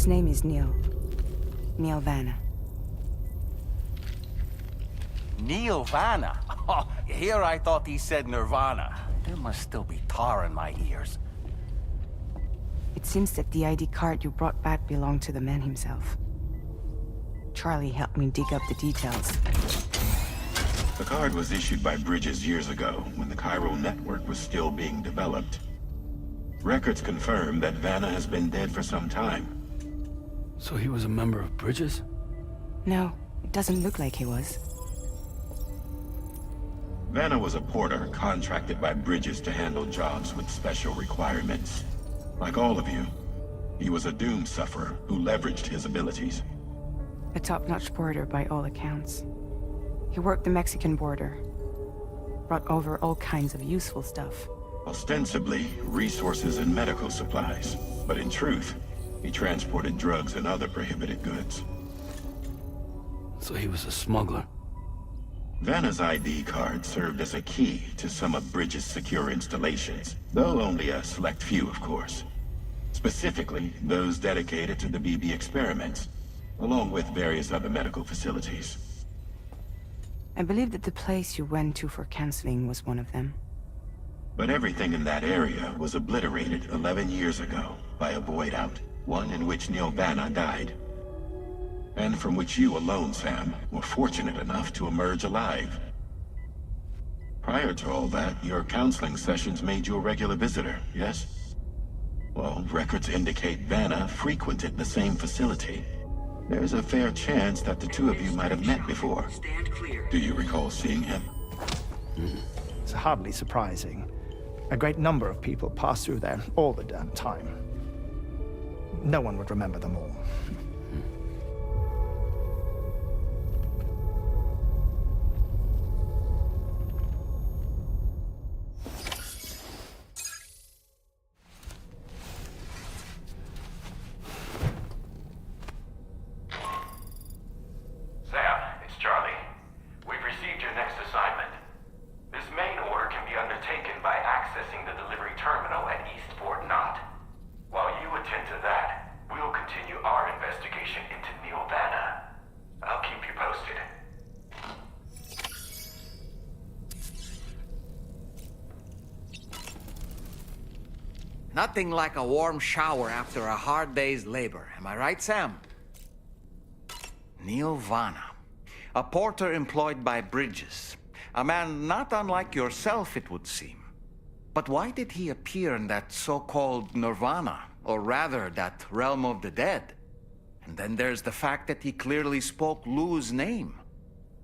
His name is Neil. Neil Vana. Neil Vana? Oh, here I thought he said Nirvana. There must still be tar in my ears. It seems that the ID card you brought back belonged to the man himself. Charlie helped me dig up the details. The card was issued by Bridges years ago, when the Chiral network was still being developed. Records confirm that Vana has been dead for some time. So he was a member of Bridges? No, it doesn't look like he was. Vana was a porter contracted by Bridges to handle jobs with special requirements. Like all of you, he was a doom sufferer who leveraged his abilities. A top-notch porter by all accounts. He worked the Mexican border. Brought over all kinds of useful stuff. Ostensibly, resources and medical supplies. But in truth, he transported drugs and other prohibited goods. So he was a smuggler. Vana's ID card served as a key to some of Bridges' secure installations, though only a select few, of course. Specifically, those dedicated to the BB experiments, along with various other medical facilities. I believe that the place you went to for counseling was one of them. But everything in that area was obliterated 11 years ago by a void out, one in which Neil Vana died. And from which you alone, Sam, were fortunate enough to emerge alive. Prior to all that, your counseling sessions made you a regular visitor, yes? Well, records indicate Vana frequented the same facility. There's a fair chance that the two of you might have met before. Do you recall seeing him? It's hardly surprising. A great number of people pass through there all the damn time. No one would remember them all. Nothing like a warm shower after a hard day's labor. Am I right, Sam? Neil Vana, a porter employed by Bridges. A man not unlike yourself, it would seem. But why did he appear in that so-called Nirvana, or rather, that realm of the dead? And then there's the fact that he clearly spoke Lou's name.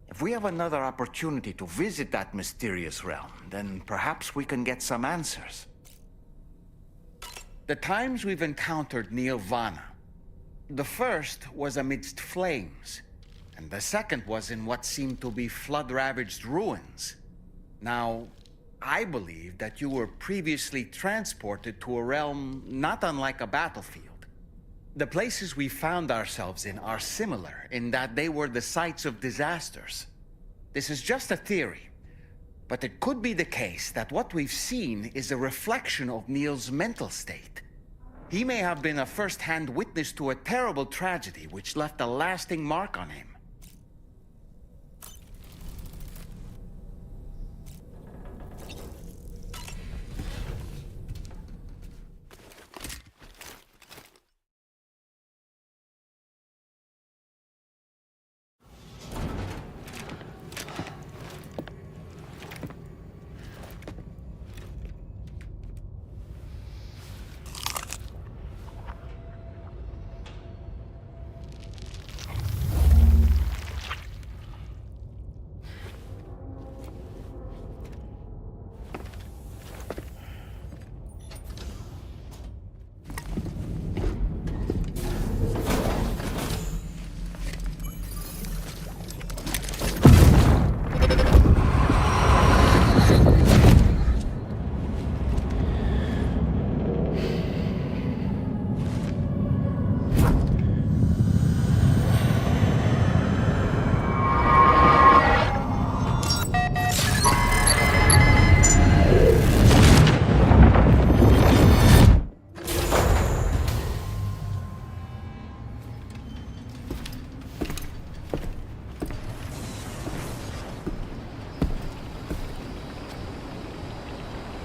If we have another opportunity to visit that mysterious realm, then perhaps we can get some answers. The times we've encountered Neil Vana, the first was amidst flames, and the second was in what seemed to be flood-ravaged ruins. Now, I believe that you were previously transported to a realm not unlike a battlefield. The places we found ourselves in are similar in that they were the sites of disasters. This is just a theory, but it could be the case that what we've seen is a reflection of Neil's mental state. He may have been a first-hand witness to a terrible tragedy which left a lasting mark on him.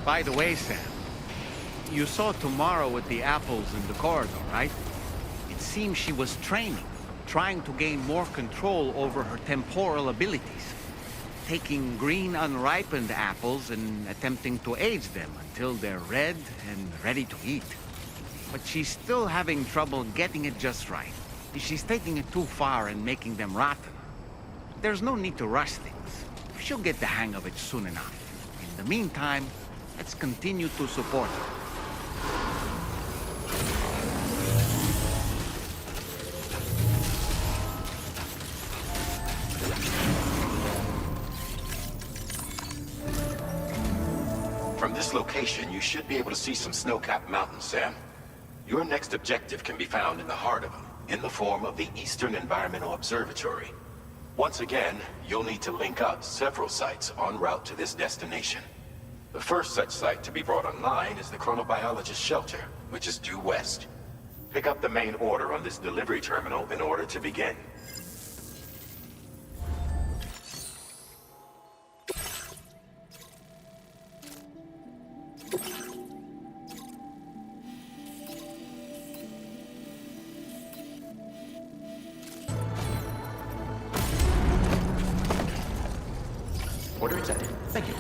By the way, Sam, you saw Tomorrow with the apples in the corridor, right? It seems she was training, trying to gain more control over her temporal abilities. Taking green unripened apples and attempting to age them until they're red and ready to eat. But she's still having trouble getting it just right. She's taking it too far and making them rotten. There's no need to rush things. She'll get the hang of it soon enough. In the meantime, let's continue to support her. From this location, you should be able to see some snow-capped mountains, Sam. Your next objective can be found in the heart of them, in the form of the Eastern Environmental Observatory. Once again, you'll need to link up several sites en route to this destination. The first such site to be brought online is the Chronobiologist Shelter, which is due west. Pick up the main order on this delivery terminal in order to begin. Order accepted. Thank you.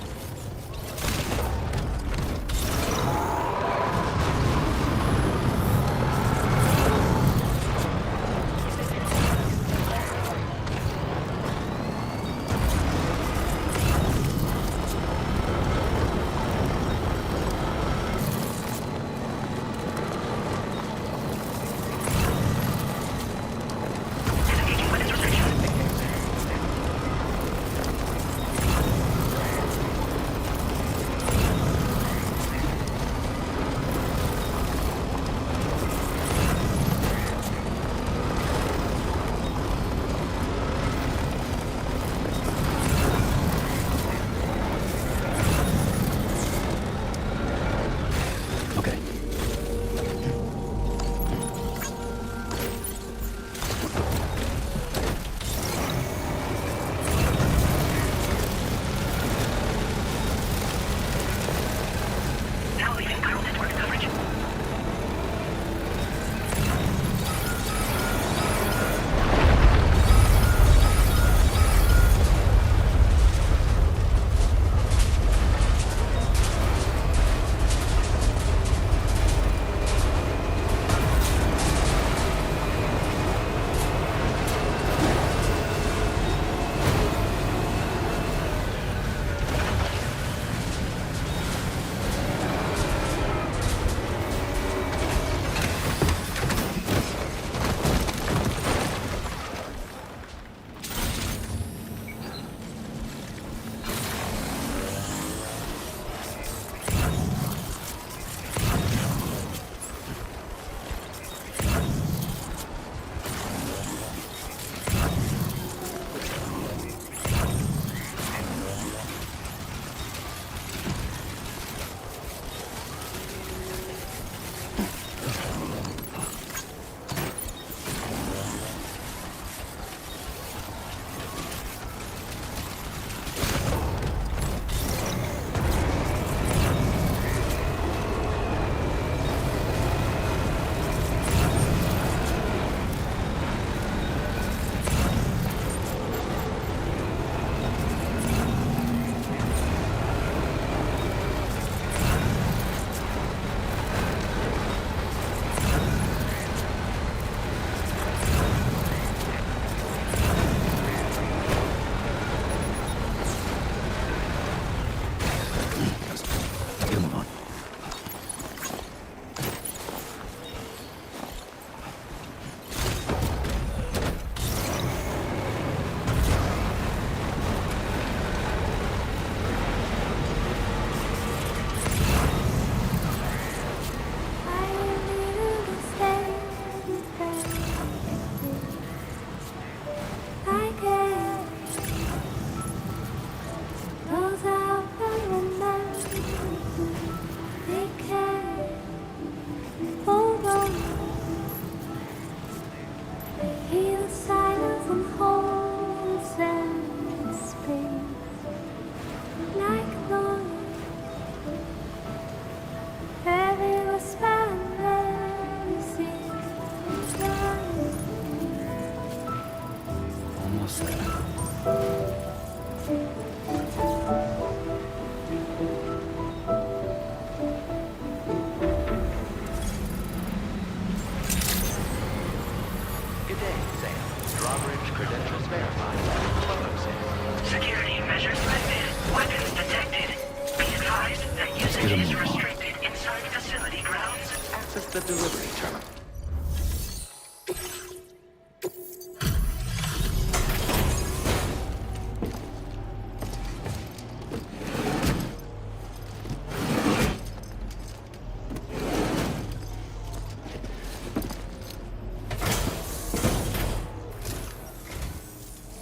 the delivery terminal.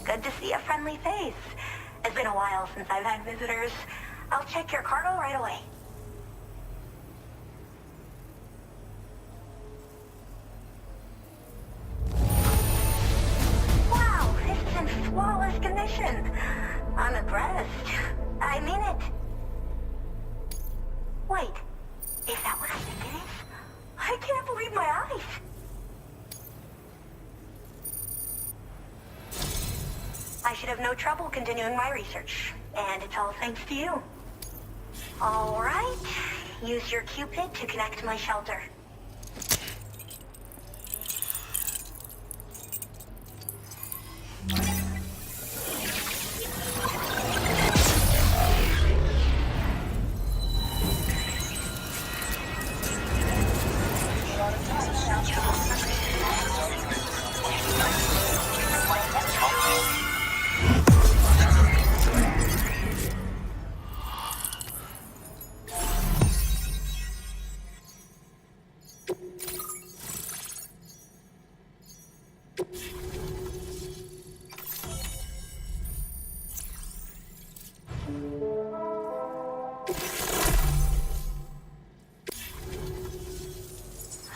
Good to see a friendly face. It's been a while since I've had visitors. I'll check your cargo right away. Wow, this is in flawless condition. I'm impressed. I mean it. Wait, is that what I think it is? I can't believe my eyes. I should have no trouble continuing my research, and it's all thanks to you. All right, use your Cupid to connect to my shelter.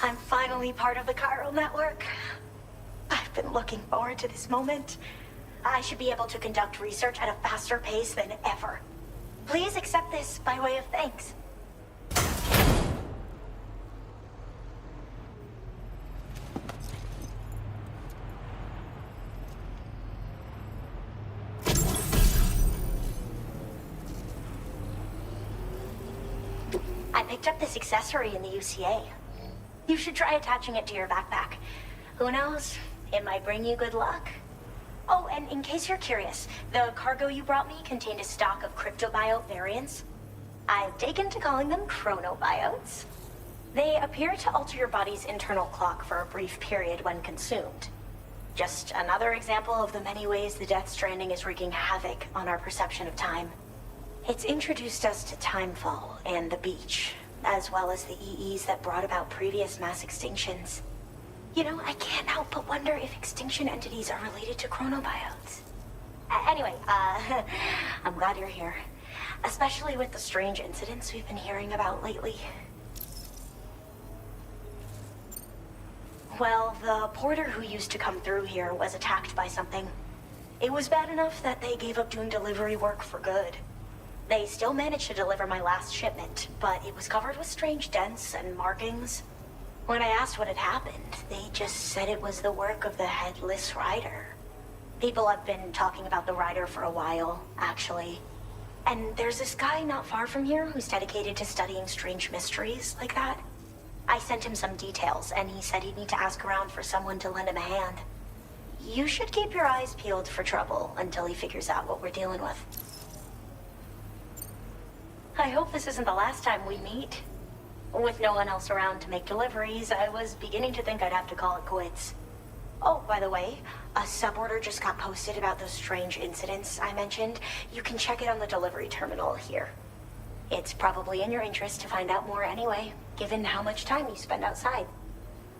I'm finally part of the Chiral network. I've been looking forward to this moment. I should be able to conduct research at a faster pace than ever. Please accept this by way of thanks. I picked up this accessory in the UCA. You should try attaching it to your backpack. Who knows? It might bring you good luck. Oh, and in case you're curious, the cargo you brought me contained a stock of cryptobiote variants. I've taken to calling them chronobiotes. They appear to alter your body's internal clock for a brief period when consumed. Just another example of the many ways the Death Stranding is wreaking havoc on our perception of time. It's introduced us to Timefall and the beach, as well as the EEs that brought about previous mass extinctions. You know, I can't help but wonder if extinction entities are related to chronobiotes. Anyway, I'm glad you're here. Especially with the strange incidents we've been hearing about lately. Well, the porter who used to come through here was attacked by something. It was bad enough that they gave up doing delivery work for good. They still managed to deliver my last shipment, but it was covered with strange dents and markings. When I asked what had happened, they just said it was the work of the Headless Rider. People have been talking about the Rider for a while, actually. And there's this guy not far from here who's dedicated to studying strange mysteries like that. I sent him some details, and he said he'd need to ask around for someone to lend him a hand. You should keep your eyes peeled for trouble until he figures out what we're dealing with. I hope this isn't the last time we meet. With no one else around to make deliveries, I was beginning to think I'd have to call it quits. Oh, by the way, a suborder just got posted about those strange incidents I mentioned. You can check it on the delivery terminal here. It's probably in your interest to find out more anyway, given how much time you spend outside.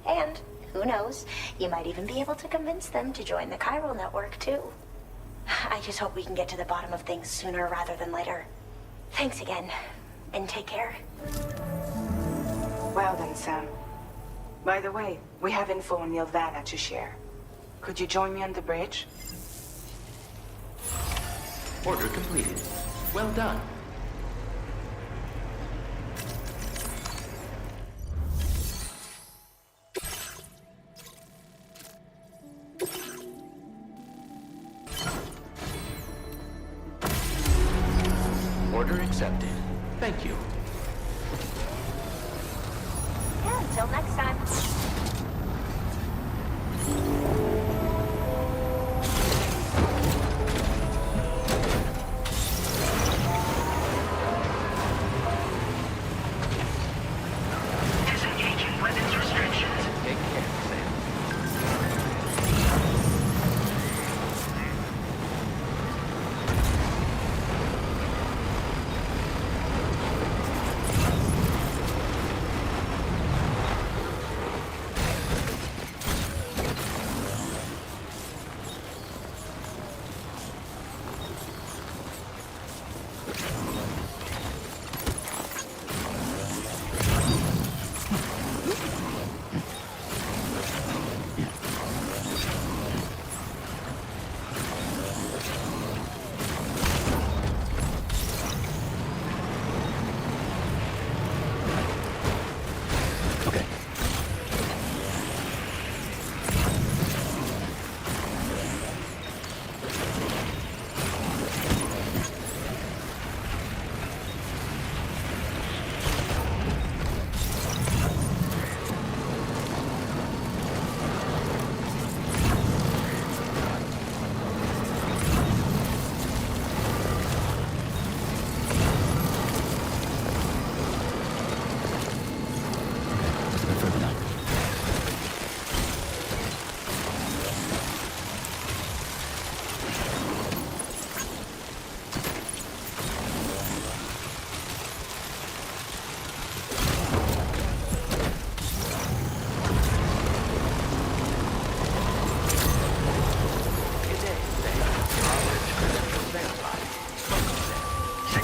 And, who knows, you might even be able to convince them to join the Chiral network, too. I just hope we can get to the bottom of things sooner rather than later. Thanks again, and take care. Well then, Sam. By the way, we have info on Neil Vana to share. Could you join me on the bridge? Order completed. Well done. Order accepted. Thank you. Yeah, until next time. Disengaging weapons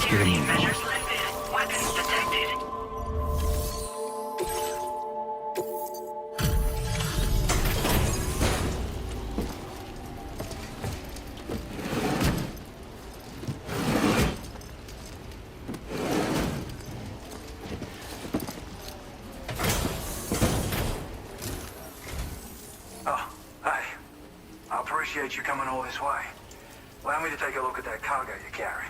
Let's get a move on. Weapons detected. Oh, hey. I appreciate you coming all this way. Allow me to take a look at that cargo you carry.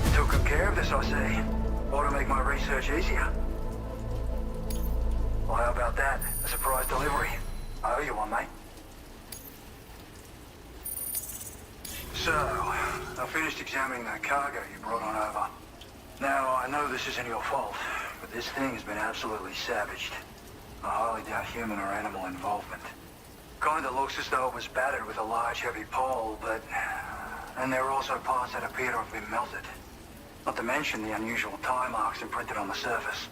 You took good care of this, I see. Ought to make my research easier. Well, how about that? A surprise delivery. I owe you one, mate. So, I finished examining that cargo you brought on over. Now, I know this isn't your fault, but this thing has been absolutely savaged. I highly doubt human or animal involvement. Kinda looks as though it was battered with a large heavy pole, but... And there are also parts that appear to have been melted. Not to mention the unusual tie marks imprinted on the surface.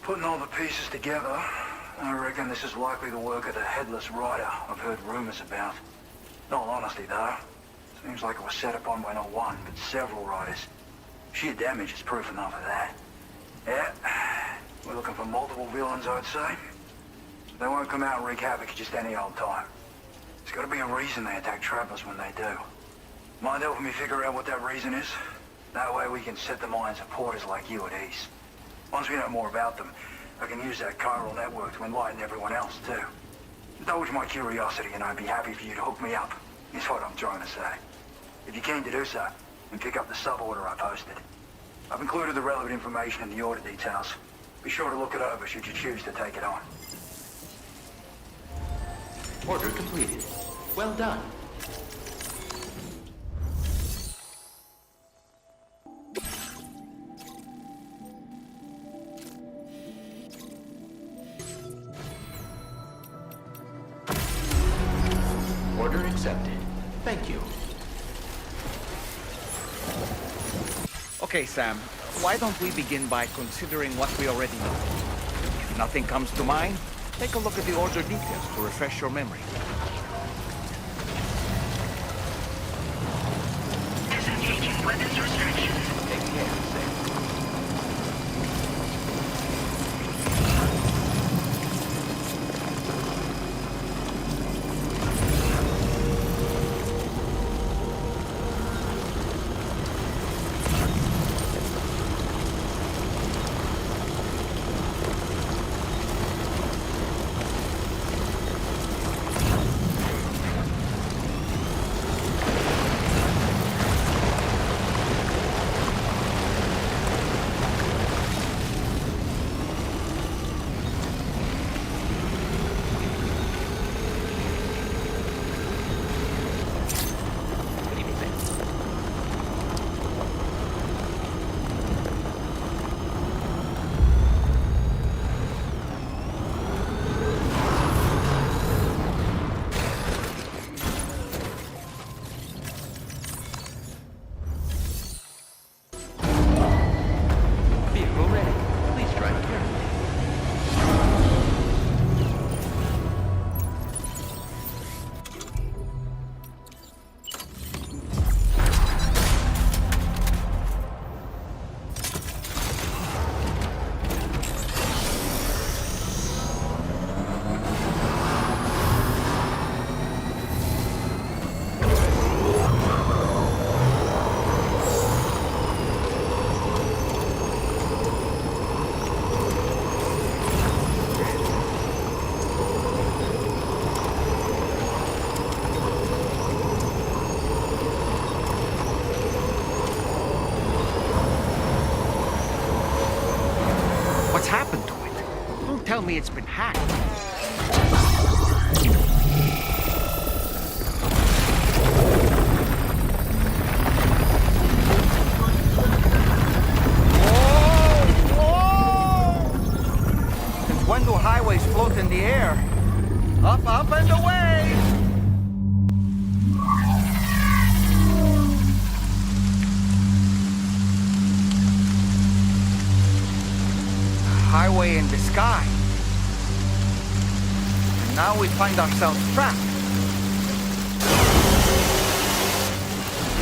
Putting all the pieces together, I reckon this is likely the work of the headless rider I've heard rumors about. In all honesty, though, seems like it was set upon by not one, but several riders. Sheer damage is proof enough of that. Yeah, we're looking for multiple villains, I'd say. They won't come out and wreak havoc at just any old time. There's gotta be a reason they attack travelers when they do. Mind helping me figure out what that reason is? That way we can set the minds of porters like you at ease. Once we know more about them, I can use that chiral network to enlighten everyone else, too. Indulge my curiosity and I'd be happy for you to hook me up, is what I'm trying to say. If you're keen to do so, then pick up the sub-order I posted. I've included the relevant information in the order details. Be sure to look it over should you choose to take it on. Order completed. Well done. Order accepted. Thank you. Okay, Sam. Why don't we begin by considering what we already know? If nothing comes to mind, take a look at the order details to refresh your memory. Disengaging weapons restrictions. Take care, Sam. Vehicle ready. Please drive carefully. What's happened to it? Don't tell me it's been hacked. Since when do highways float in the air? Up, up, and away! highway in the sky. And now we find ourselves trapped.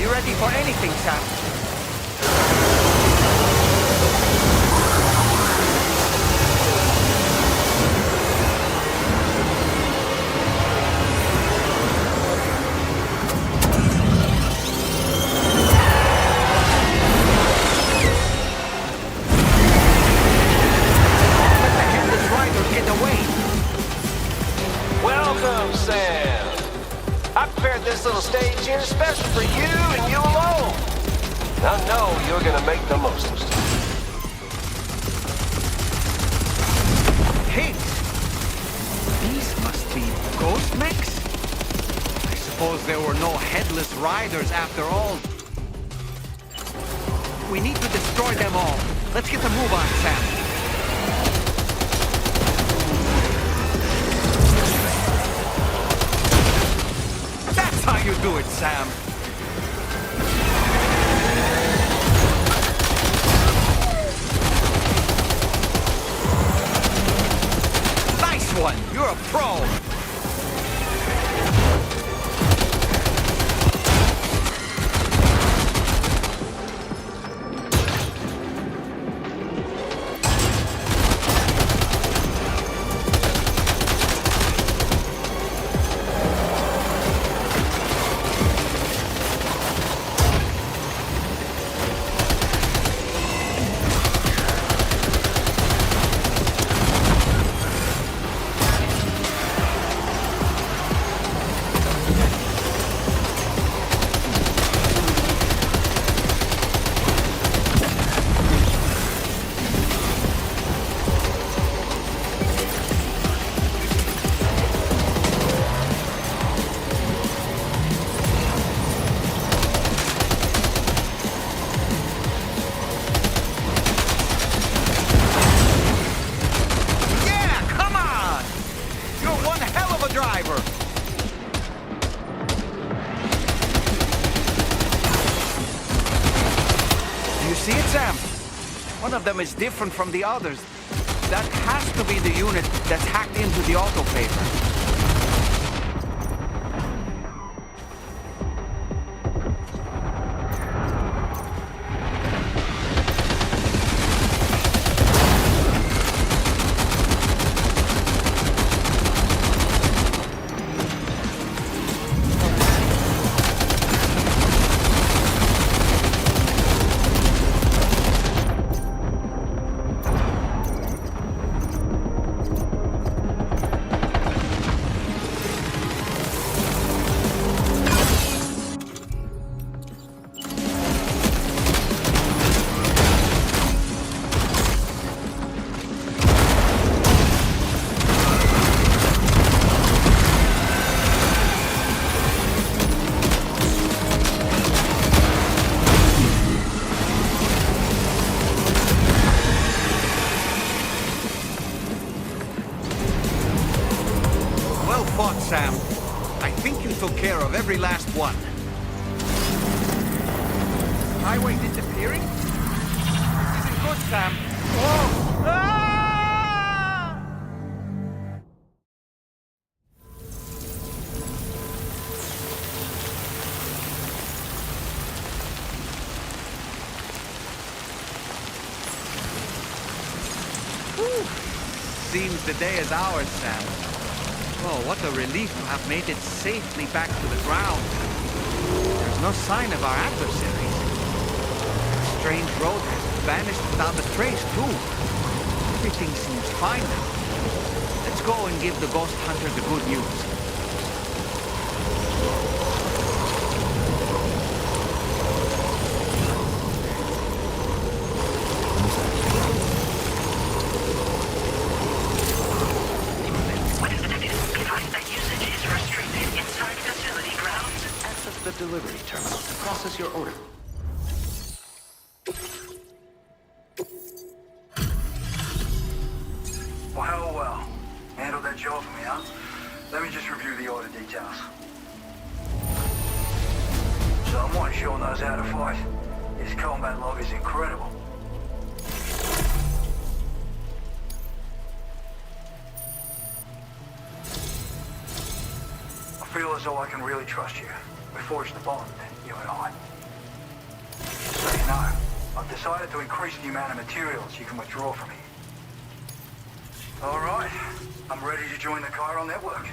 You ready for anything, Sam? Welcome, Sam. I prepared this little stage here special for you and you alone. I know you're gonna make the most of it. Hey! These must be ghost mechs? I suppose there were no headless riders after all. We need to destroy them all. Let's get the move on, Sam. That's how you do it, Sam. Nice one. You're a pro. See it, Sam? One of them is different from the others. That has to be the unit that's hacked into the autopaper. Sam. I think you took care of every last one. Highway disappearing? This isn't good, Sam. Oh! Ah! Whew. Seems the day is ours, Sam. Oh, what a relief to have made it safely back to the ground. There's no sign of our adversaries. The strange road has vanished without a trace, too. Everything seems fine now. Let's go and give the ghost hunter the good news. The delivery terminal to process your order. Well. Handled that job for me, huh? Let me just review the order details. Someone sure knows how to fight. His combat log is incredible. feel as though I can really trust you. We forged the bond, you and I. So you know, I've decided to increase the amount of materials you can withdraw from me. All right, I'm ready to join the Chiral network.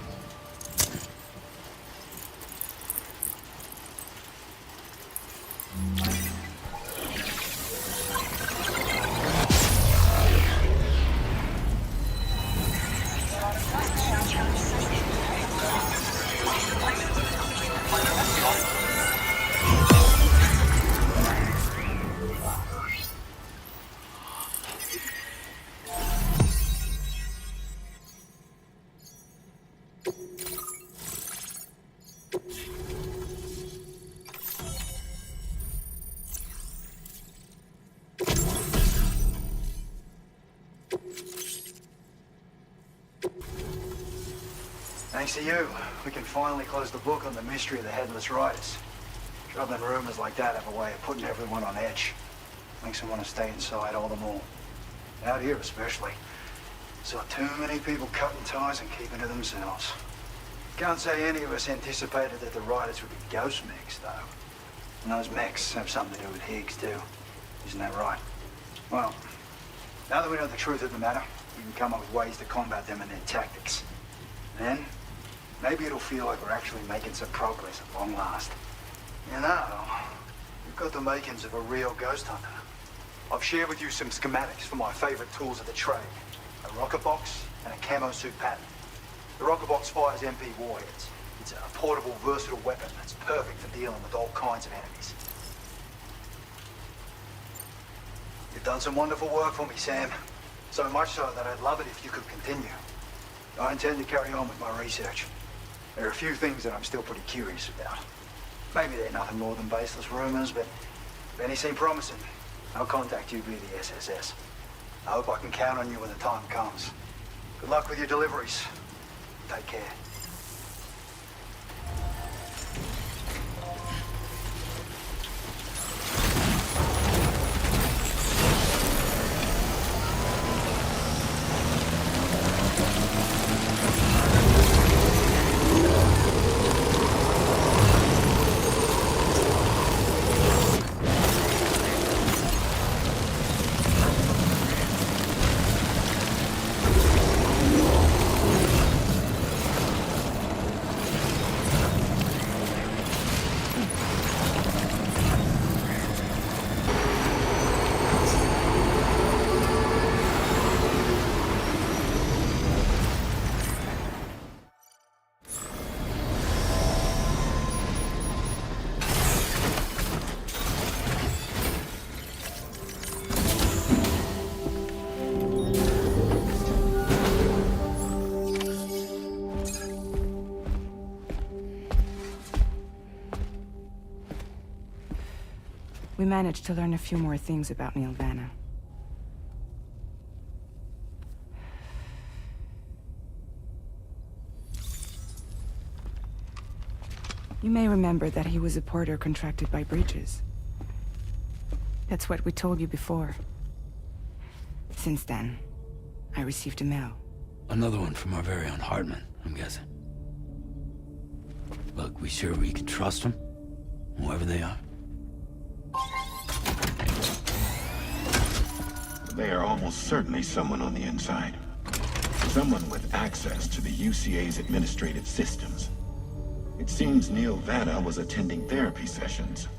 Thanks to you, we can finally close the book on the mystery of the Headless Riders. Troubling rumors like that have a way of putting everyone on edge. Makes them want to stay inside all the more. Out here especially. Saw too many people cutting ties and keeping to themselves. Can't say any of us anticipated that the Riders would be ghost mechs, though. And those mechs have something to do with Higgs, too. Isn't that right? Well, now that we know the truth of the matter, we can come up with ways to combat them and their tactics. Then, maybe it'll feel like we're actually making some progress at long last. You know, you've got the makings of a real ghost hunter. I've shared with you some schematics for my favorite tools of the trade. A rocket box and a camo suit pattern. The rocket box fires MP warheads. It's a portable, versatile weapon that's perfect for dealing with all kinds of enemies. You've done some wonderful work for me, Sam. So much so that I'd love it if you could continue. I intend to carry on with my research. There are a few things that I'm still pretty curious about. Maybe they're nothing more than baseless rumors, but if any seem promising, I'll contact you via the SSS. I hope I can count on you when the time comes. Good luck with your deliveries. Take care. We managed to learn a few more things about Neil Vana. You may remember that he was a porter contracted by Bridges. That's what we told you before. Since then, I received a mail. Another one from our very own Hartman, I'm guessing. Look, we sure we can trust them? Whoever they are? They are almost certainly someone on the inside. Someone with access to the UCA's administrative systems. It seems Neil Vana was attending therapy sessions.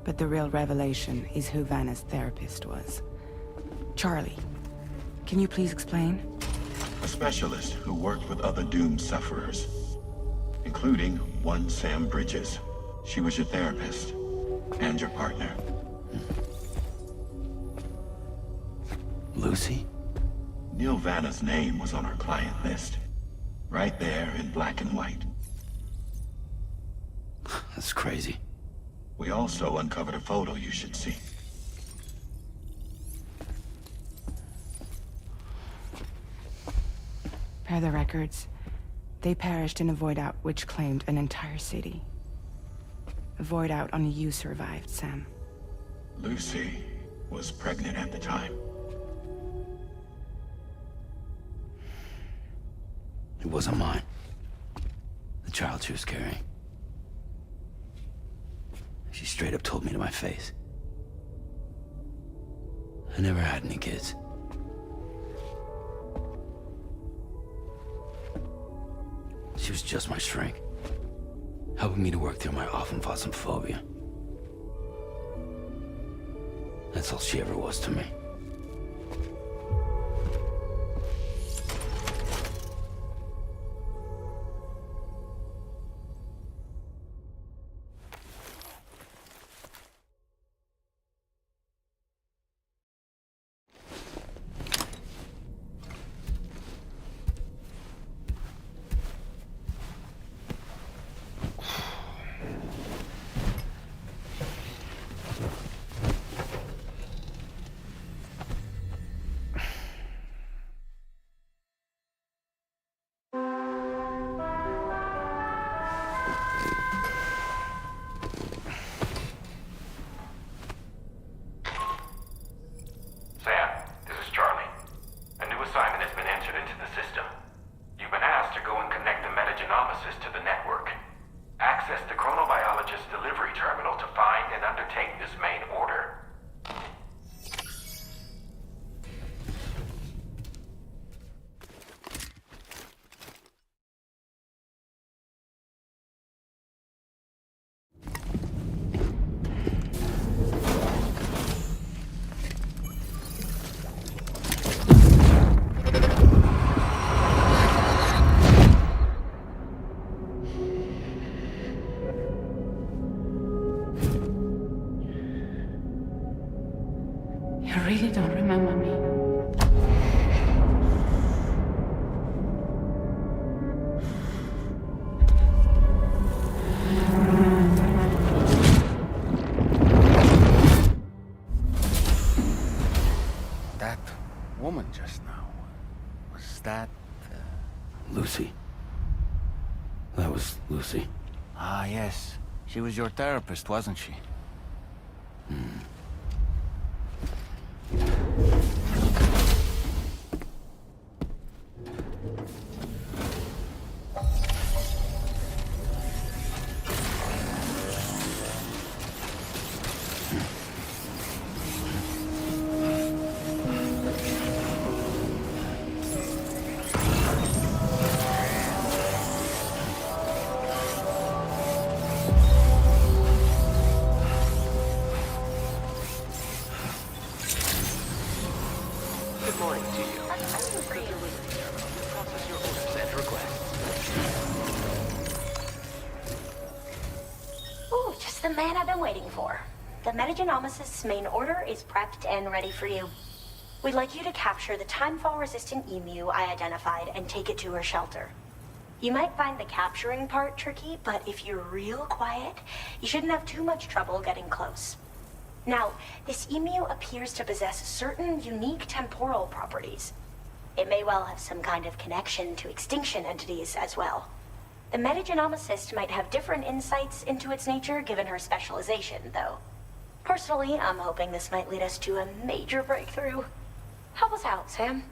But the real revelation is who Vana's therapist was. Charlie, can you please explain? A specialist who worked with other doomed sufferers, including one Sam Bridges. She was your therapist and your partner. Lucy? Neil Vana's name was on our client list. Right there in black and white. That's crazy. We also uncovered a photo you should see. Per the records, they perished in a void out which claimed an entire city. A void out only you survived, Sam. Lucy was pregnant at the time. It wasn't mine. The child she was carrying. She straight up told me to my face. I never had any kids. She was just my shrink, helping me to work through my phobia. That's all she ever was to me. Sam, this is Charlie. A new assignment has been entered into the system. You've been asked to go and connect the metagenomicist to the network. Access the chronobiologist delivery terminal to find and undertake this main order. You really don't remember me. That woman just now, was that... Lucy. That was Lucy. Ah, yes. She was your therapist, wasn't she? Good morning to you. Process your orders and requests. Ooh, just the man I've been waiting for. The metagenomicist's main order is prepped and ready for you. We'd like you to capture the timefall-resistant emu I identified and take it to her shelter. You might find the capturing part tricky, but if you're real quiet, you shouldn't have too much trouble getting close. Now, this emu appears to possess certain unique temporal properties. It may well have some kind of connection to extinction entities as well. The metagenomicist might have different insights into its nature given her specialization, though. Personally, I'm hoping this might lead us to a major breakthrough. Help us out, Sam.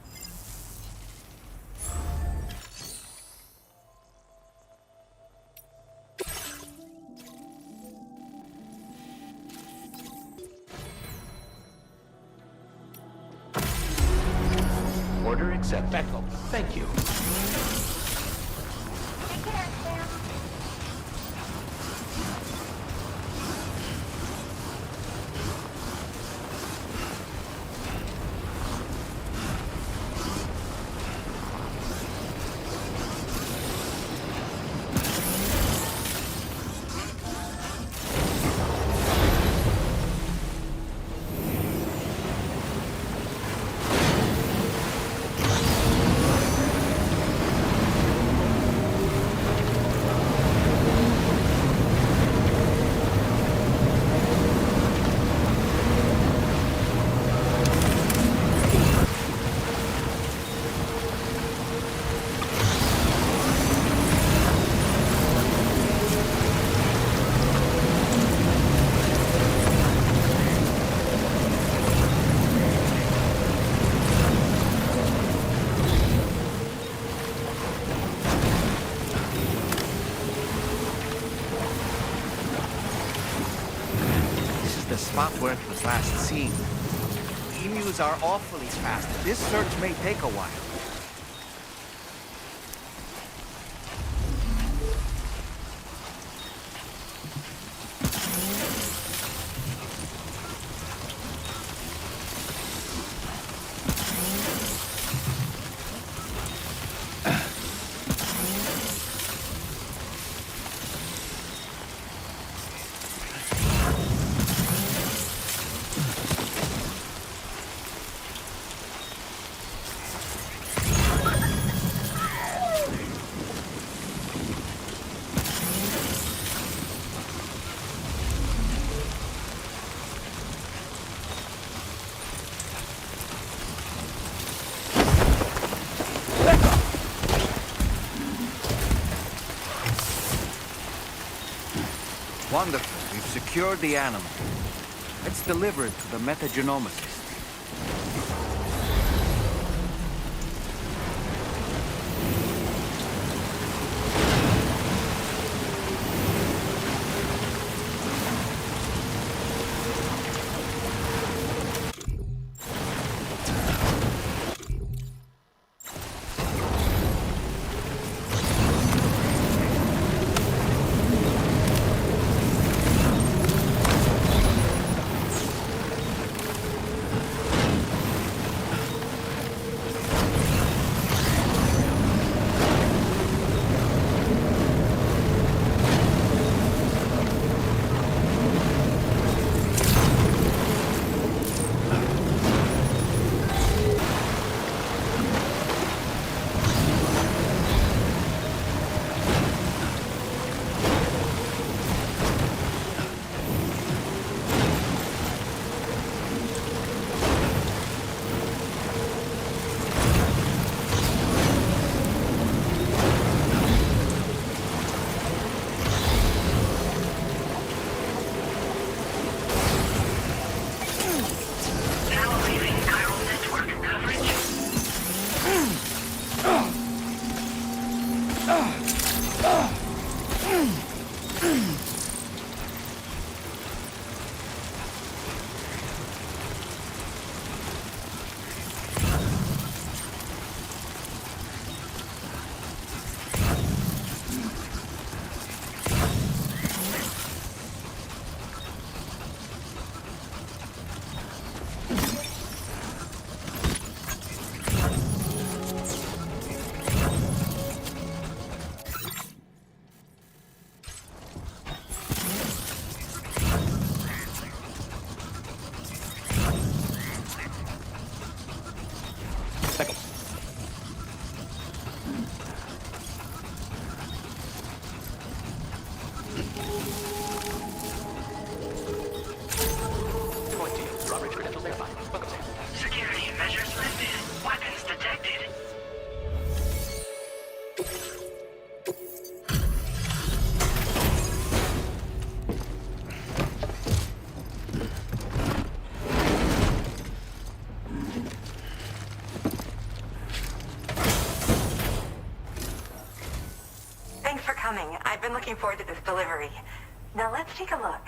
Order accepted. Thank you. Take care, Sam. spot where it was last seen. Emus are awfully fast. This search may take a while. Wonderful. We've secured the animal. Let's deliver it to the metagenomicist. Security measures lifted. Weapons detected. Thanks for coming. I've been looking forward to this delivery. Now let's take a look.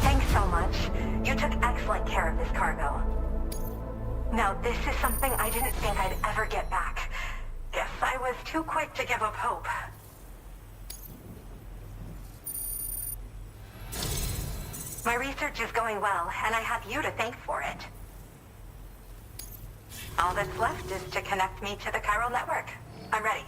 Thanks so much. You took excellent care of this cargo. Now, this is something I didn't think I'd ever get back. Guess I was too quick to give up hope. My research is going well, and I have you to thank for it. All that's left is to connect me to the Chiral network. I'm ready.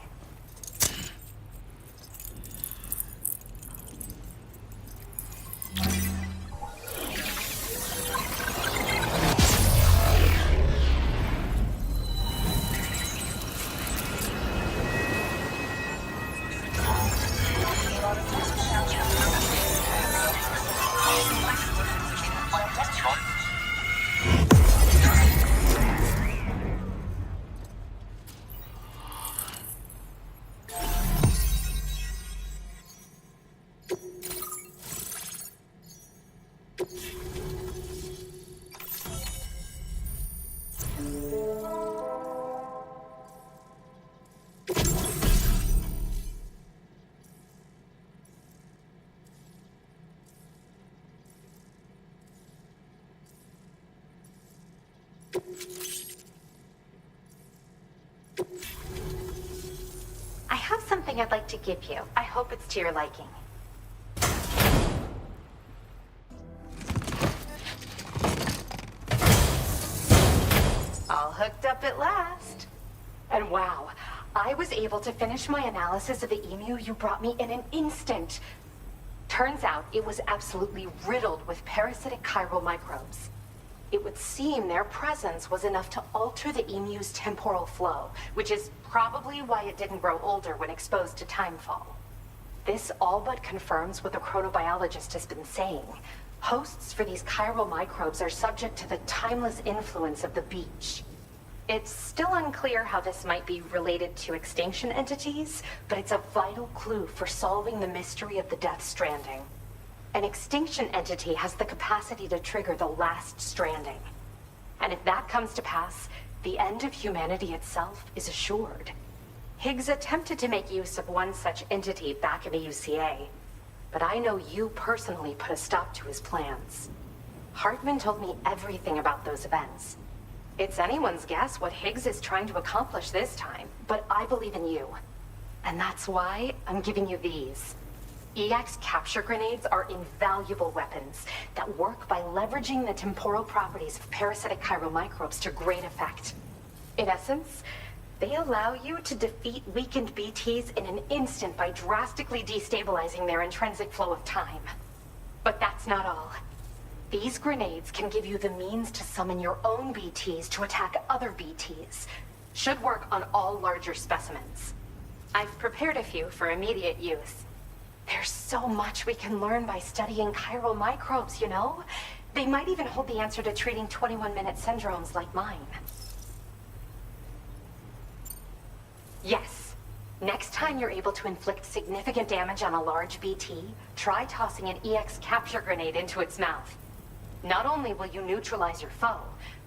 You I have something I'd like to give you. I hope it's to your liking. All hooked up at last. And wow, I was able to finish my analysis of the emu you brought me in an instant. Turns out it was absolutely riddled with parasitic chiral microbes. It would seem their presence was enough to alter the emu's temporal flow, which is probably why it didn't grow older when exposed to timefall. This all but confirms what the chronobiologist has been saying. Hosts for these chiral microbes are subject to the timeless influence of the beach. It's still unclear how this might be related to extinction entities, but it's a vital clue for solving the mystery of the Death Stranding. An extinction entity has the capacity to trigger the last stranding. And if that comes to pass, the end of humanity itself is assured. Higgs attempted to make use of one such entity back in the UCA, but I know you personally put a stop to his plans. Hartman told me everything about those events. It's anyone's guess what Higgs is trying to accomplish this time, but I believe in you. And that's why I'm giving you these. EX capture grenades are invaluable weapons that work by leveraging the temporal properties of parasitic chiral microbes to great effect. In essence, they allow you to defeat weakened BTs in an instant by drastically destabilizing their intrinsic flow of time. But that's not all. These grenades can give you the means to summon your own BTs to attack other BTs. Should work on all larger specimens. I've prepared a few for immediate use. There's so much we can learn by studying chiral microbes, you know? They might even hold the answer to treating 21-minute syndromes like mine. Yes. Next time you're able to inflict significant damage on a large BT, try tossing an EX capture grenade into its mouth. Not only will you neutralize your foe,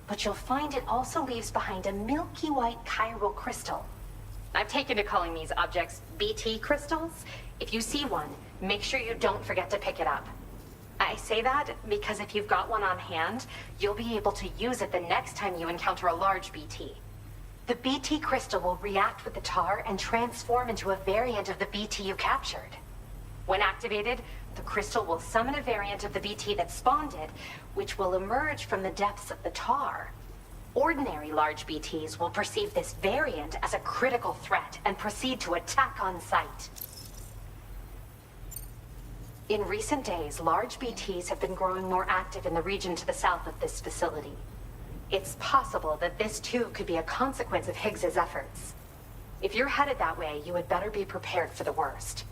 but you'll find it also leaves behind a milky white chiral crystal. I've taken to calling these objects BT crystals. If you see one, make sure you don't forget to pick it up. I say that because if you've got one on hand, you'll be able to use it the next time you encounter a large BT. The BT crystal will react with the tar and transform into a variant of the BT you captured. When activated, the crystal will summon a variant of the BT that spawned it, which will emerge from the depths of the tar. Ordinary large BTs will perceive this variant as a critical threat and proceed to attack on sight. In recent days, large BTs have been growing more active in the region to the south of this facility. It's possible that this too could be a consequence of Higgs's efforts. If you're headed that way, you had better be prepared for the worst.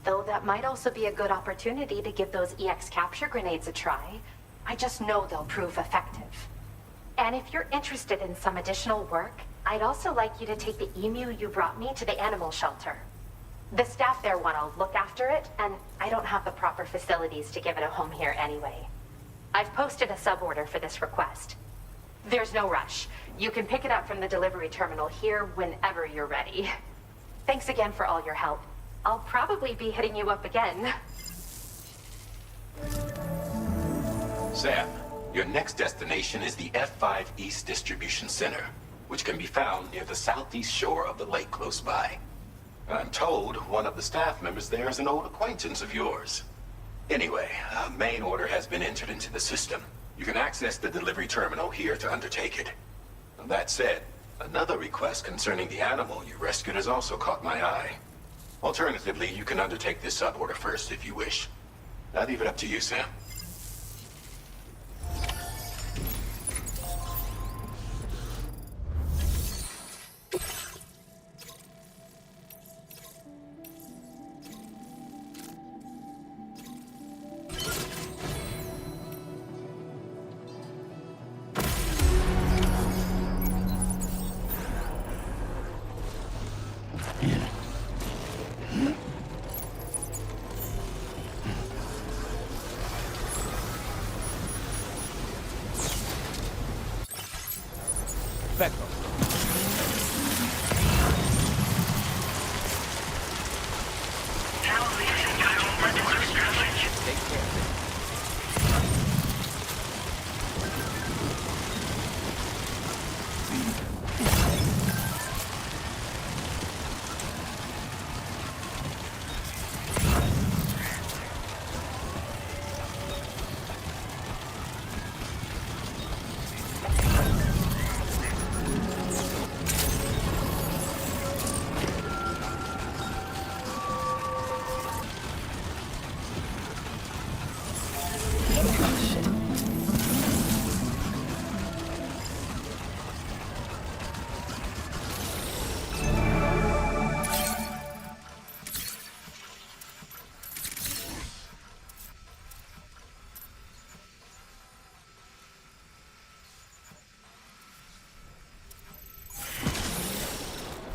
Though that might also be a good opportunity to give those EX capture grenades a try. I just know they'll prove effective. And if you're interested in some additional work, I'd also like you to take the emu you brought me to the animal shelter. The staff there want to look after it, and I don't have the proper facilities to give it a home here anyway. I've posted a suborder for this request. There's no rush. You can pick it up from the delivery terminal here whenever you're ready. Thanks again for all your help. I'll probably be hitting you up again. Sam, your next destination is the F5 East Distribution Center, which can be found near the southeast shore of the lake close by. I'm told one of the staff members there is an old acquaintance of yours. Anyway, a main order has been entered into the system. You can access the delivery terminal here to undertake it. That said, another request concerning the animal you rescued has also caught my eye. Alternatively, you can undertake this suborder first if you wish. I'll leave it up to you, Sam.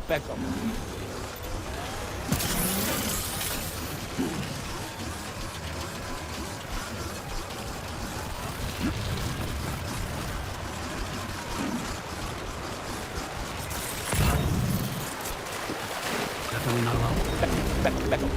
Beckham. Definitely not alone. Beckham. Beckham.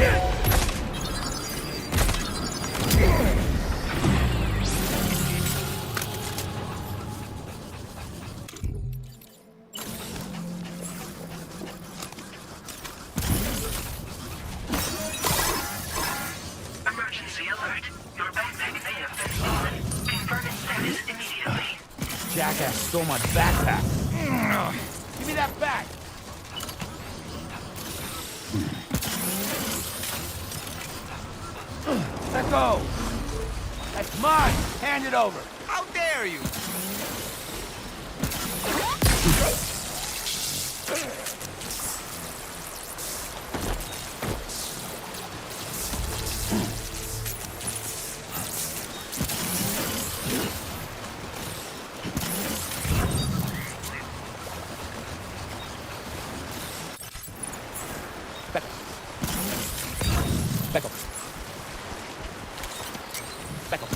Emergency alert. Your backpack may have been stolen. Confirm its status immediately. Jackass stole my backpack. Give me that back. Let go. That's mine. Hand it over. How dare you? Back up. Back up.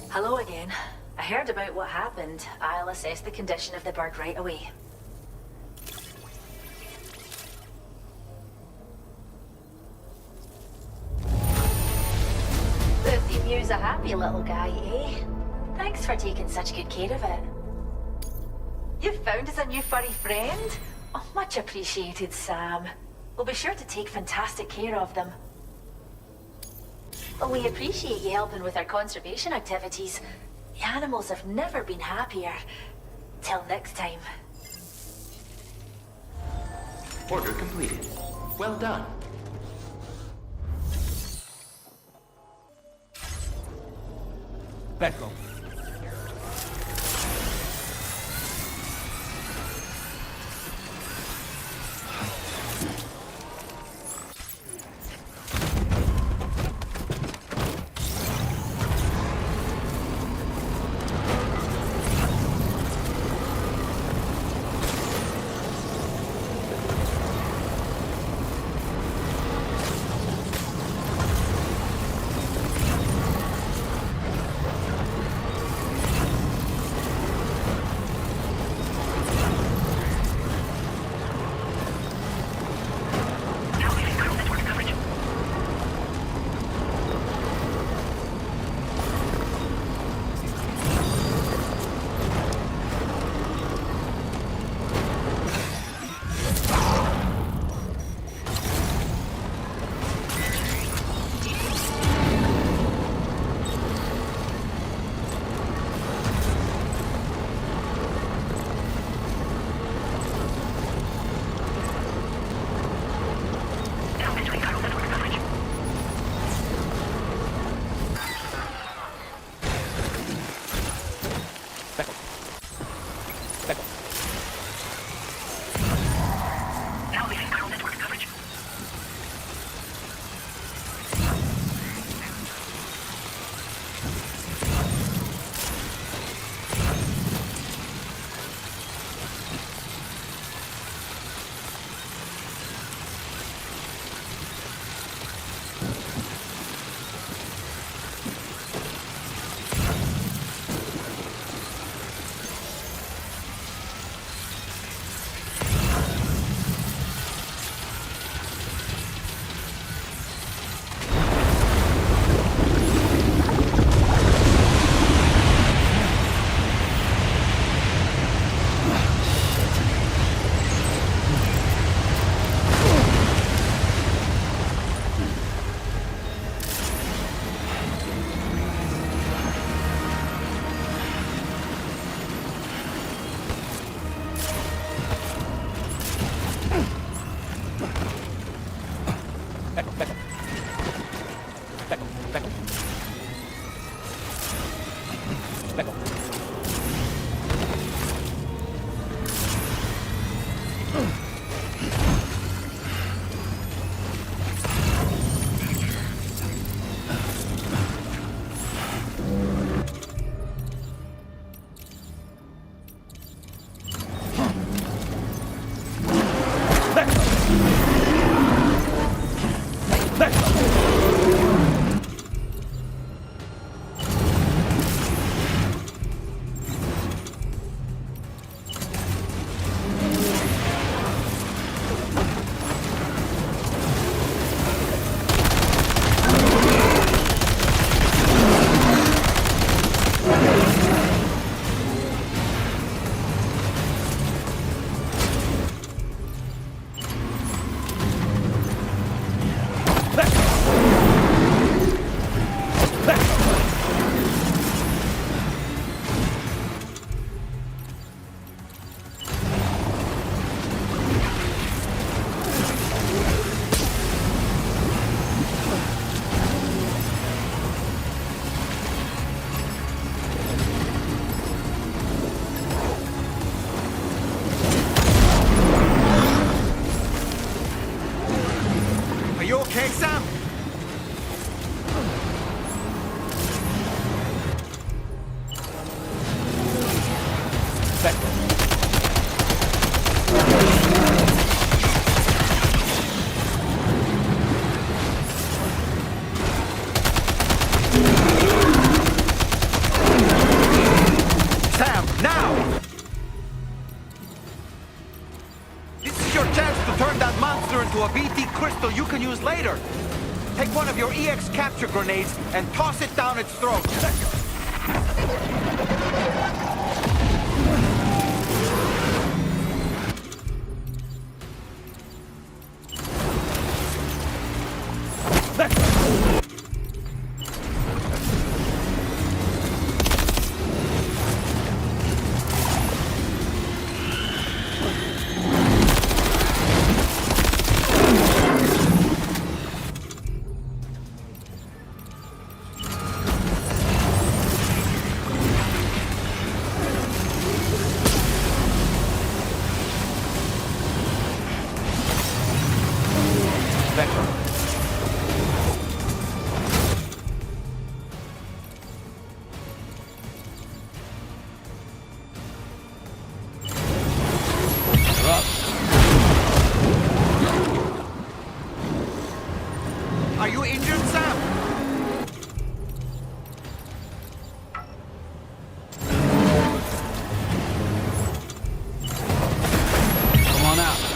Hello again. I heard about what happened. I'll assess the condition of the bird right away. The emu's a happy little guy, eh? Thanks for taking such good care of it. You've found us a new furry friend? Oh, much appreciated, Sam. We'll be sure to take fantastic care of them. Well, we appreciate you helping with our conservation activities. The animals have never been happier. Till next time. Order completed. Well done. Back up. pistol you can use later. Take one of your EX capture grenades and toss it down its throat. Are you injured, Sam? Come on out.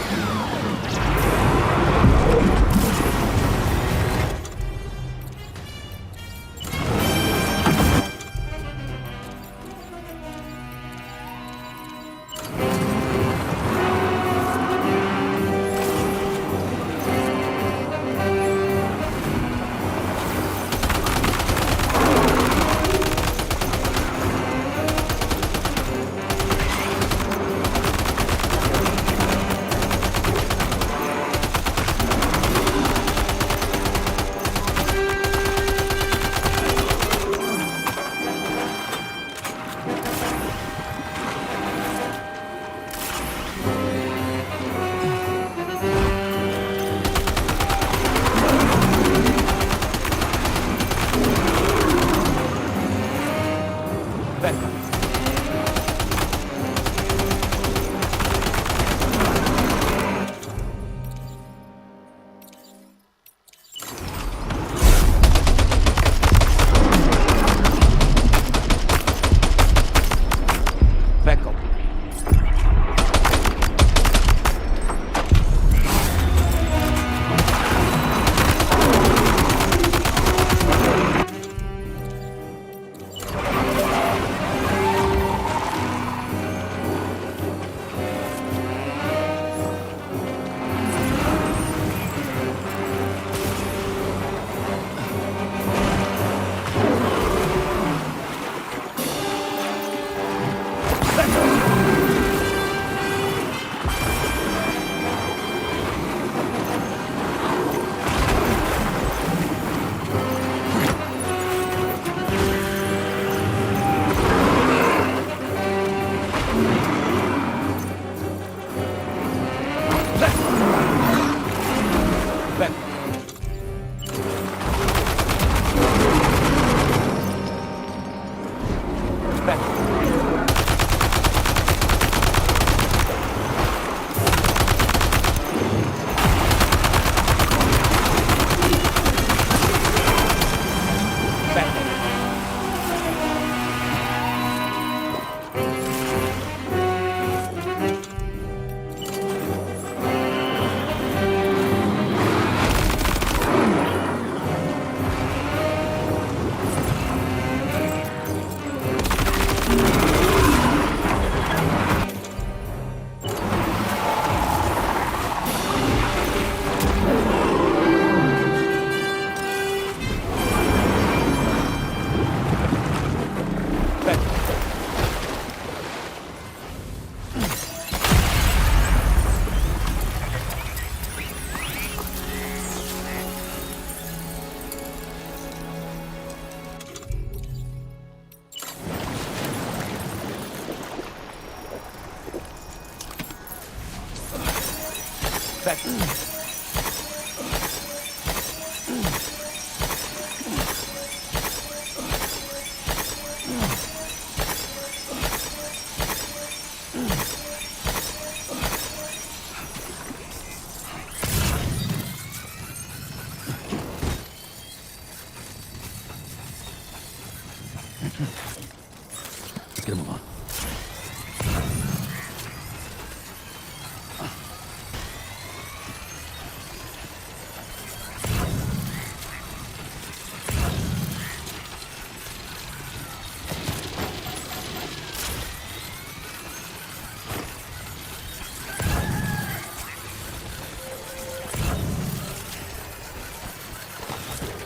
Get him along.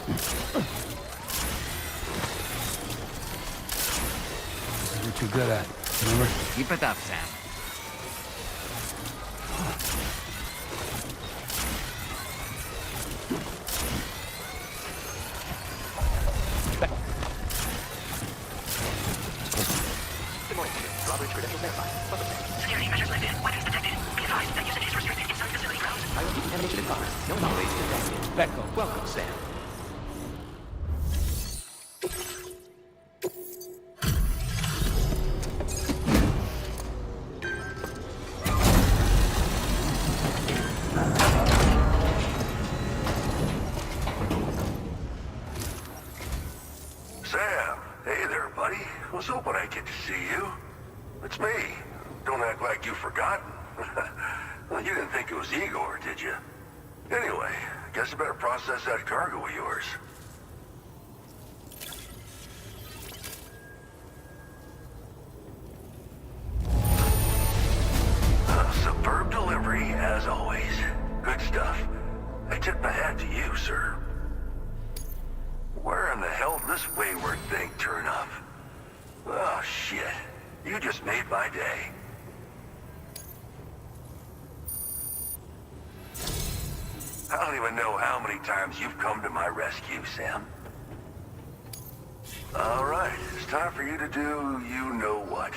This is what you're good at, remember? Keep it up, Sam. Good morning, Chiral. Robbery credentials verified. Welcome back. Security measures lifted. Weapons detected. Be advised that usage is restricted inside facility grounds. Highly decontamination in progress. No non-waste detected. Becco, welcome, Sam. Sam, hey there, buddy. Was hoping I'd get to see you. It's me. Don't act like you've forgotten. Well, you didn't think it was Igor, did you? Anyway, guess I better process that cargo of yours. Superb delivery, as always. Good stuff. I tip my hat to you, sir. Where in the hell did this wayward thing turn up? Oh, shit. You just made my day. I don't even know how many times you've come to my rescue, Sam. All right, it's time for you to do you-know-what.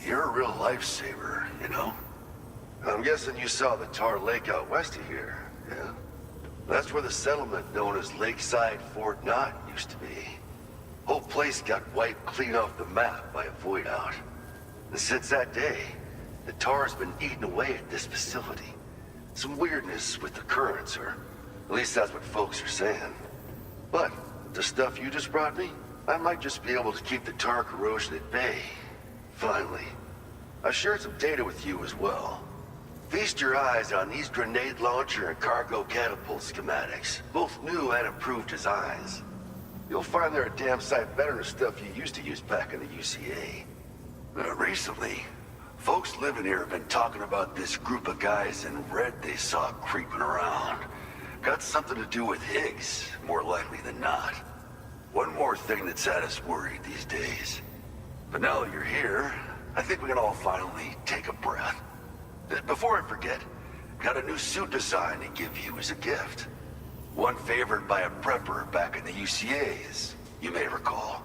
You're a real lifesaver, you know? I'm guessing you saw the tar lake out west of here, yeah? That's where the settlement known as Lakeside Fort Knott used to be. Whole place got wiped clean off the map by a void out. And since that day, the tar's been eating away at this facility. Some weirdness with the currents, or at least that's what folks are saying. But the stuff you just brought me, I might just be able to keep the tar corrosion at bay. Finally. I shared some data with you as well. Feast your eyes on these grenade launcher and cargo catapult schematics, both new and improved designs. You'll find they're a damn sight better than stuff you used to use back in the UCA. Recently, folks living here have been talking about this group of guys in red they saw creeping around. Got something to do with Higgs, more likely than not. One more thing that's had us worried these days. But now that you're here, I think we can all finally take a breath. Before I forget, got a new suit design to give you as a gift. One favored by a prepper back in the UCA, as you may recall.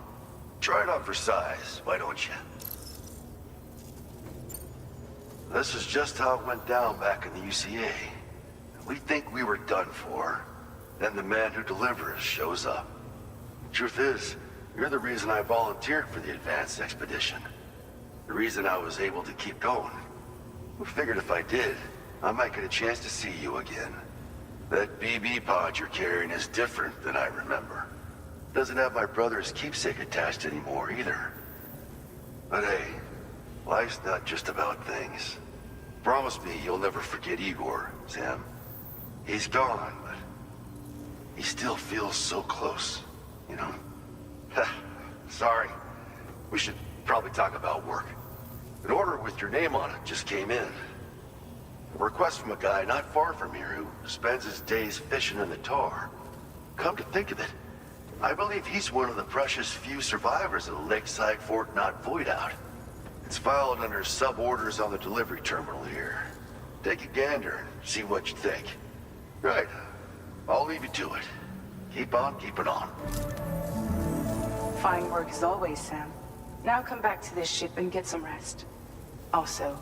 Try it on for size, why don't you? This is just how it went down back in the UCA. We think we were done for. Then the man who delivers shows up. Truth is, you're the reason I volunteered for the advanced expedition. The reason I was able to keep going. I figured if I did, I might get a chance to see you again. That BB pod you're carrying is different than I remember. Doesn't have my brother's keepsake attached anymore either. But hey, life's not just about things. Promise me you'll never forget Igor, Sam. He's gone, but he still feels so close, you know? Sorry. We should probably talk about work. An order with your name on it just came in. A request from a guy not far from here who spends his days fishing in the tar. Come to think of it, I believe he's one of the precious few survivors of the Lakeside Fort Knott void out. It's filed under sub-orders on the delivery terminal here. Take a gander and see what you think. Right. I'll leave you to it. Keep on keeping on. Fine work as always, Sam. Now come back to this ship and get some rest. Also,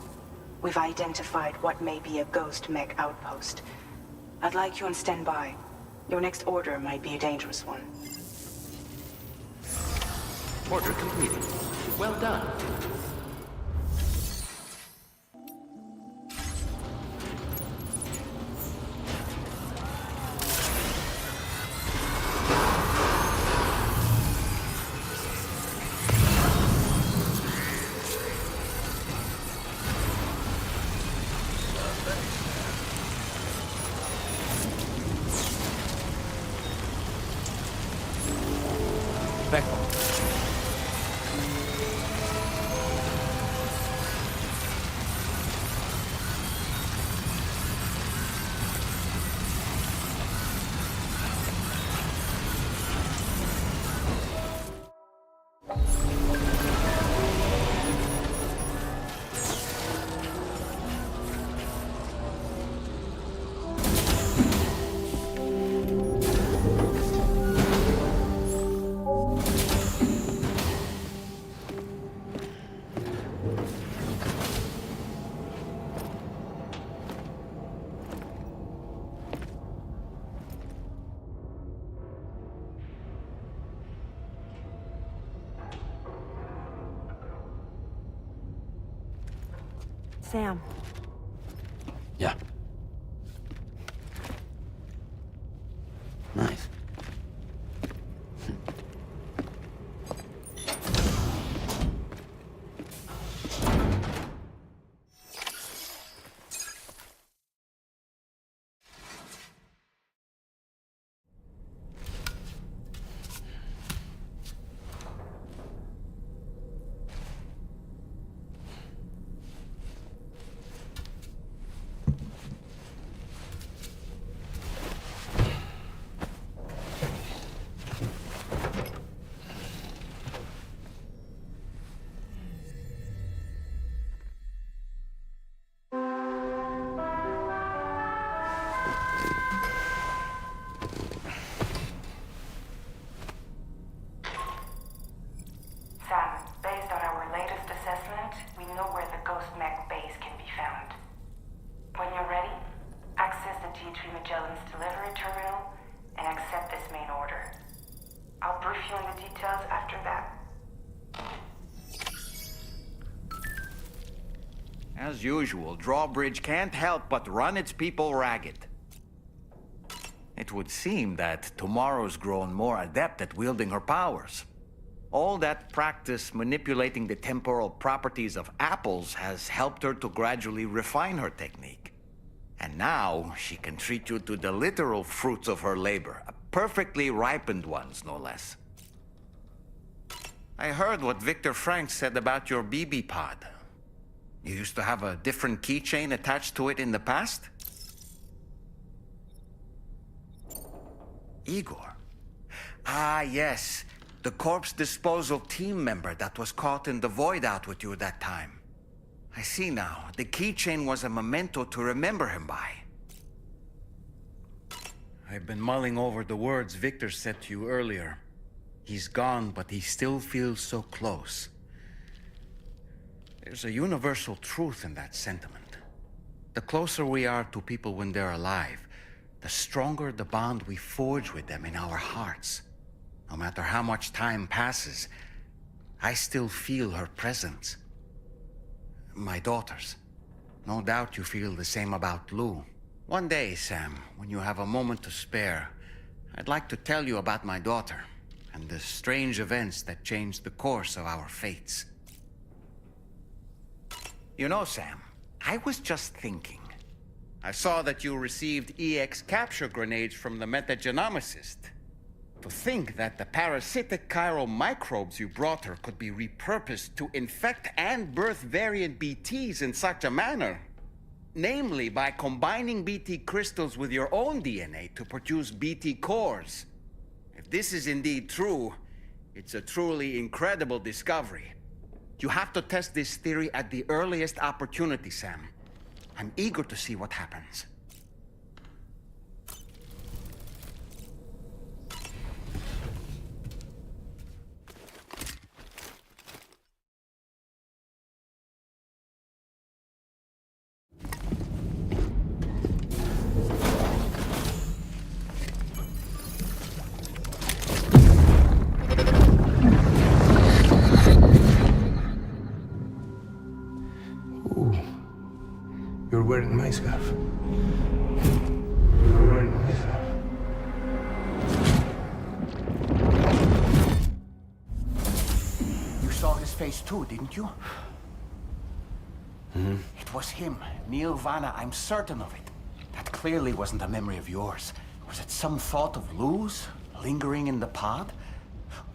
we've identified what may be a ghost mech outpost. I'd like you on standby. Your next order might be a dangerous one. Order completed. Well done. Sam. Yeah. Nice. Sam, based on our latest assessment, we know where the Ghost Mech base can be found. When you're ready, access the T3 Magellan's delivery terminal and accept this main order. I'll brief you on the details after that. As usual, Drawbridge can't help but run its people ragged. It would seem that tomorrow's grown more adept at wielding her powers. All that practice manipulating the temporal properties of apples has helped her to gradually refine her technique. And now, she can treat you to the literal fruits of her labor, perfectly ripened ones, no less. I heard what Victor Frank said about your BB pod. You used to have a different keychain attached to it in the past? Igor. Ah, yes. The corpse disposal team member that was caught in the void out with you that time. I see now. The keychain was a memento to remember him by. I've been mulling over the words Victor said to you earlier. He's gone, but he still feels so close. There's a universal truth in that sentiment. The closer we are to people when they're alive, the stronger the bond we forge with them in our hearts. No matter how much time passes, I still feel her presence. My daughters. No doubt you feel the same about Lou. One day, Sam, when you have a moment to spare, I'd like to tell you about my daughter and the strange events that changed the course of our fates. You know, Sam, I was just thinking. I saw that you received EX capture grenades from the metagenomicist. To think that the parasitic chiral microbes you brought her could be repurposed to infect and birth variant BTs in such a manner. Namely, by combining BT crystals with your own DNA to produce BT cores. If this is indeed true, it's a truly incredible discovery. You have to test this theory at the earliest opportunity, Sam. I'm eager to see what happens. myself. You saw his face too, didn't you? Mm-hmm. It was him, Neil Vana, I'm certain of it. That clearly wasn't a memory of yours. Was it some thought of Lou's, lingering in the pod?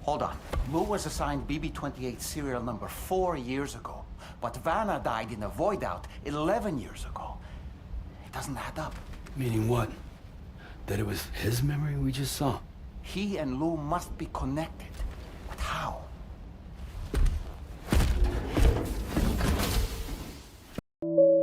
Hold on. Lou was assigned BB-28 serial number 4 years ago. But Vana died in a void out 11 years ago. It doesn't add up. Meaning what? That it was his memory we just saw? He and Lou must be connected. But how? You